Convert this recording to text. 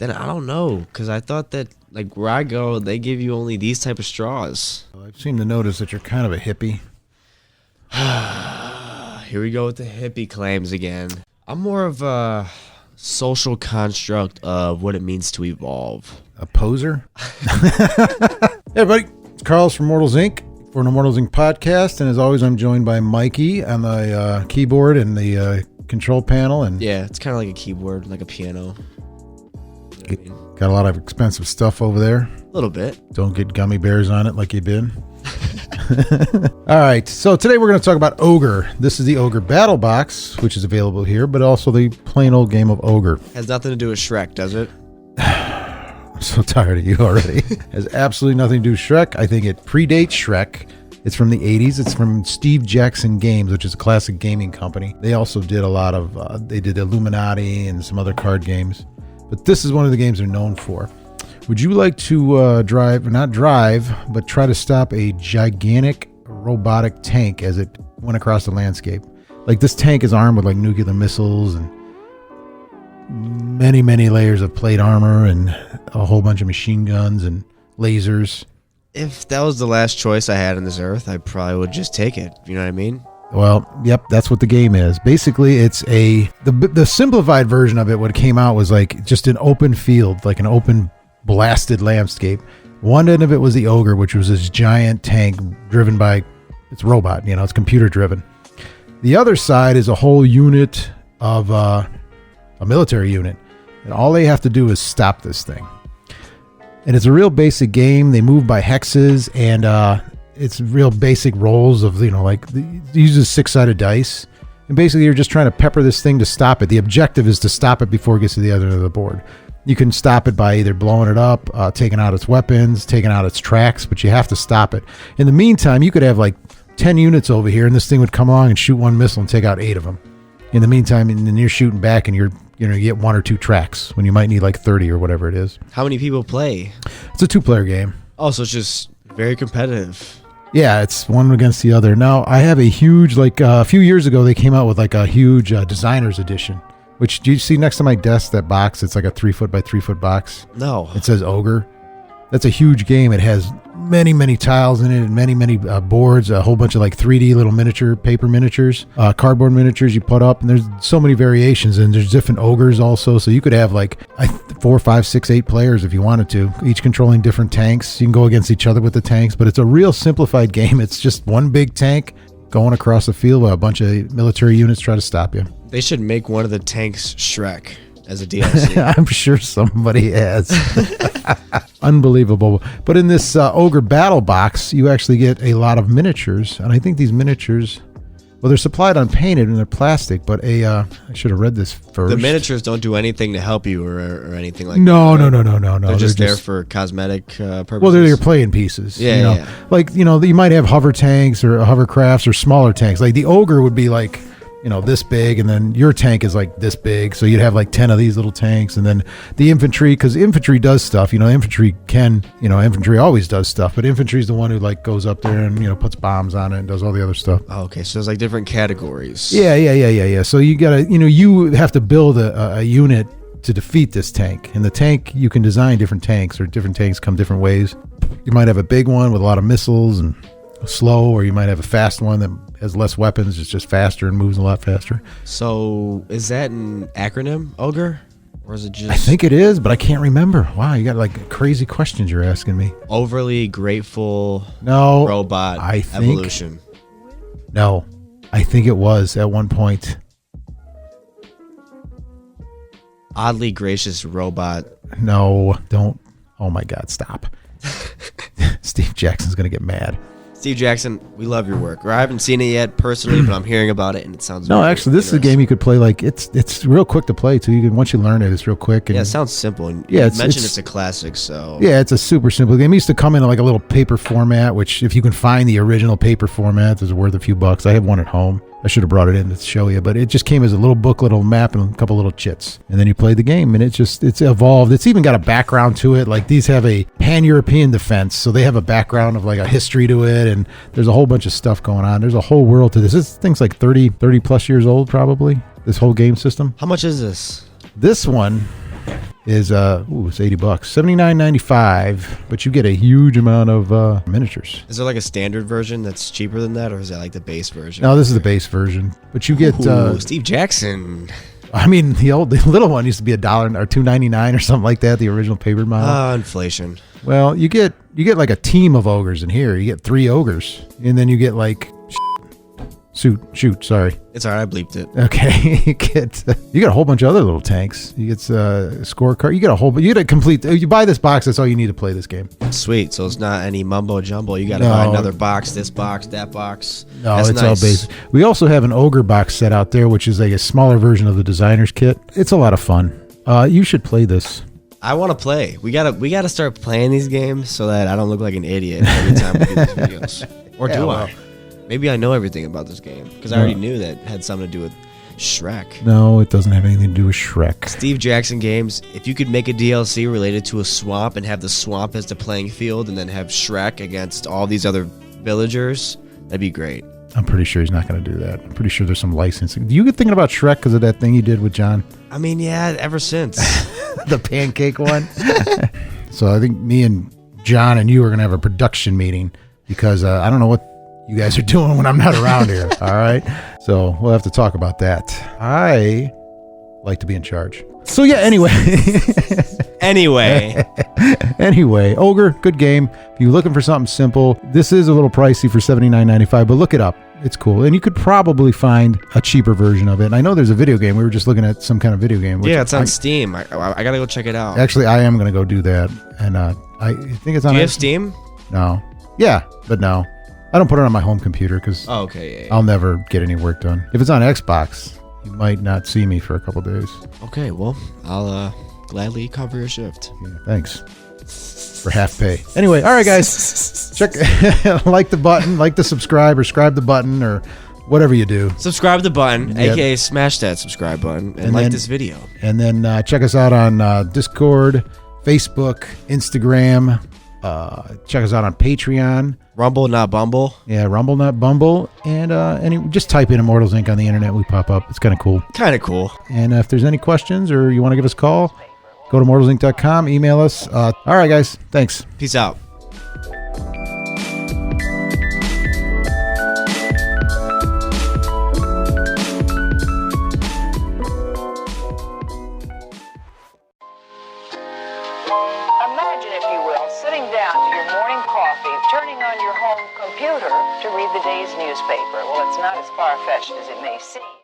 Then I don't know, because I thought that, like, where I go, they give you only these type of straws. Well, I seem to notice that you're kind of a hippie. Here we go with the hippie claims again. I'm more of a social construct of what it means to evolve. A poser? Hey, everybody. It's Carlos from Immortals, Inc. for an Immortals, Inc. podcast. And as always, I'm joined by Mikey on the keyboard and the control panel. And Yeah, it's kind of like a keyboard, like a piano. got a lot of expensive stuff over there. A little bit. Don't get gummy bears on it like you've been. All right, so today we're going to talk about Ogre. This is the Ogre Battle Box, which is available here, but also the plain old game of Ogre. Has nothing to do with Shrek, does it? I'm so tired of you already. Has absolutely nothing to do with Shrek. I think it predates Shrek. It's from the 80s. It's from Steve Jackson Games, which is a classic gaming company. They also did a lot of, they did Illuminati and some other card games. But this is one of the games they're known for. Would you like to not drive, but try to stop a gigantic robotic tank as it went across the landscape? Like, this tank is armed with like nuclear missiles and many, many layers of plate armor and a whole bunch of machine guns and lasers. If that was the last choice I had on this earth, I probably would just take it. You know what I mean? Well, yep, that's what the game is. Basically, it's the simplified version of it. What came out was like just an open field, like an open blasted landscape. One end of it was the Ogre, which was this giant tank driven by its robot. You know, it's computer driven. The other side is a whole unit of a military unit, and all they have to do is stop this thing. And it's a real basic game. They move by hexes, and it's real basic rolls of, you know, like it uses 6-sided dice. And basically you're just trying to pepper this thing to stop it. The objective is to stop it before it gets to the other end of the board. You can stop it by either blowing it up, taking out its weapons, taking out its tracks, but you have to stop it. In the meantime, you could have like 10 units over here, and this thing would come along and shoot one missile and take out 8 of them. In the meantime, and then you're shooting back, and you get 1 or 2 tracks when you might need like 30 or whatever it is. How many people play? It's a 2-player game. Oh, so it's just very competitive. Yeah, it's one against the other. Now, I have a huge, like a few years ago, they came out with like a huge designer's edition, which, do you see next to my desk, that box? It's like a 3-foot by 3-foot box. No. It says Ogre. That's a huge game. It has many, many tiles in it and many, many boards, a whole bunch of like 3D little paper miniatures, cardboard miniatures you put up. And there's so many variations, and there's different ogres also. So you could have like 4, 5, 6, 8 players if you wanted to, each controlling different tanks. You can go against each other with the tanks, but it's a real simplified game. It's just one big tank going across the field while a bunch of military units try to stop you. They should make one of the tanks Shrek as a DLC. I'm sure somebody has. Unbelievable. But in this Ogre Battle Box, you actually get a lot of miniatures. And I think these miniatures, well, they're supplied unpainted and they're plastic, but I should have read this first. The miniatures don't do anything to help you or anything like no, that. No. They're just there for cosmetic purposes. Well, they're your playing pieces. Yeah, you know? yeah. Like, you know, you might have hover tanks or hovercrafts or smaller tanks. Like the Ogre would be like, you know, this big, and then your tank is like this big, so you'd have like 10 of these little tanks. And then the infantry, because infantry does stuff, you know, infantry always does stuff, but infantry is the one who like goes up there and, you know, puts bombs on it and does all the other stuff. Oh, okay, so there's like different categories. Yeah. So you gotta, you know, you have to build a unit to defeat this tank, and the tank, you can design different tanks, or different tanks come different ways. You might have a big one with a lot of missiles and slow, or you might have a fast one that has less weapons, it's just faster and moves a lot faster. So is that an acronym, Ogre? Or is it just... I think it is, but I can't remember. Wow, you got like crazy questions you're asking me. Overly grateful robot evolution. No, I think it was at one point. Oddly gracious robot. No, don't. Oh my God, stop. Steve Jackson's going to get mad. Steve Jackson, we love your work. I haven't seen it yet personally, but I'm hearing about it, and it sounds. No, actually, this is a game you could play. Like it's real quick to play too. You can, once you learn it, it's real quick. And, yeah, it sounds simple. And yeah, you mentioned it's a classic, so yeah, it's a super simple game. It used to come in like a little paper format, which if you can find the original paper format, is worth a few bucks. I have one at home. I should have brought it in to show you, but it just came as a little book, little map, and a couple little chits. And then you play the game, and it's evolved. It's even got a background to it. Like these have a pan-European defense, so they have a background of like a history to it, and there's a whole bunch of stuff going on. There's a whole world to this. This thing's like 30 plus years old, probably, this whole game system. How much is this? This one is it's $80, $79.95, but you get a huge amount of miniatures. Is there like a standard version that's cheaper than that, or is that like the base version? No, this is the base version, but you get Steve Jackson. I mean, the little one used to be $1 or $2.99 or something like that. The original paper model. Inflation. Well, you get like a team of ogres in here. You get 3 ogres, and then you get like shoot. Sorry, it's alright. I bleeped it. Okay, you get a whole bunch of other little tanks. You get a scorecard. You get a whole. You get a complete. You buy this box. That's all you need to play this game. Sweet. So it's not any mumbo jumbo. You got to buy another box. This box. That box. No, that's it's nice. all basic. We also have an ogre box set out there, which is like a smaller version of the designer's kit. It's a lot of fun. You should play this. I want to play. We gotta start playing these games so that I don't look like an idiot every time we do these videos. Or do I? Maybe I know everything about this game because I already knew that it had something to do with Shrek. No, it doesn't have anything to do with Shrek. Steve Jackson games. If you could make a DLC related to a swamp and have the swamp as the playing field and then have Shrek against all these other villagers, that'd be great. I'm pretty sure he's not going to do that. I'm pretty sure there's some licensing. Do you get thinking about Shrek because of that thing you did with John? I mean, yeah, ever since. The pancake one? So I think me and John and you are going to have a production meeting because I don't know what you guys are doing when I'm not around here. All right. So we'll have to talk about that. I like to be in charge. So yeah, anyway. Anyway, Ogre, good game. If you're looking for something simple, this is a little pricey for $79.95, but look it up. It's cool. And you could probably find a cheaper version of it. And I know there's a video game. We were just looking at some kind of video game. Yeah, it's on Steam. I got to go check it out. Actually, I am going to go do that. And I think it's on... Do you have Steam? No. Yeah, but no. I don't put it on my home computer because okay, yeah. I'll never get any work done. If it's on Xbox, you might not see me for a couple days. Okay, well, I'll gladly cover your shift. Yeah, thanks. For half pay. Anyway, all right, guys. Check, like the button, like the subscribe or scribe the button or whatever you do. Subscribe the button, aka smash that subscribe button, and like this video. And then check us out on Discord, Facebook, Instagram. Check us out on Patreon. Rumble, not Bumble. Yeah, Rumble, not Bumble. And just type in Immortals Inc. on the internet. We pop up. It's kind of cool. Kind of cool. And if there's any questions or you want to give us a call, go to immortalsinc.com. Email us. All right, guys. Thanks. Peace out. Imagine, if you will, sitting down to your morning coffee, turning on your home computer to read the day's newspaper. Well, it's not as far-fetched as it may seem.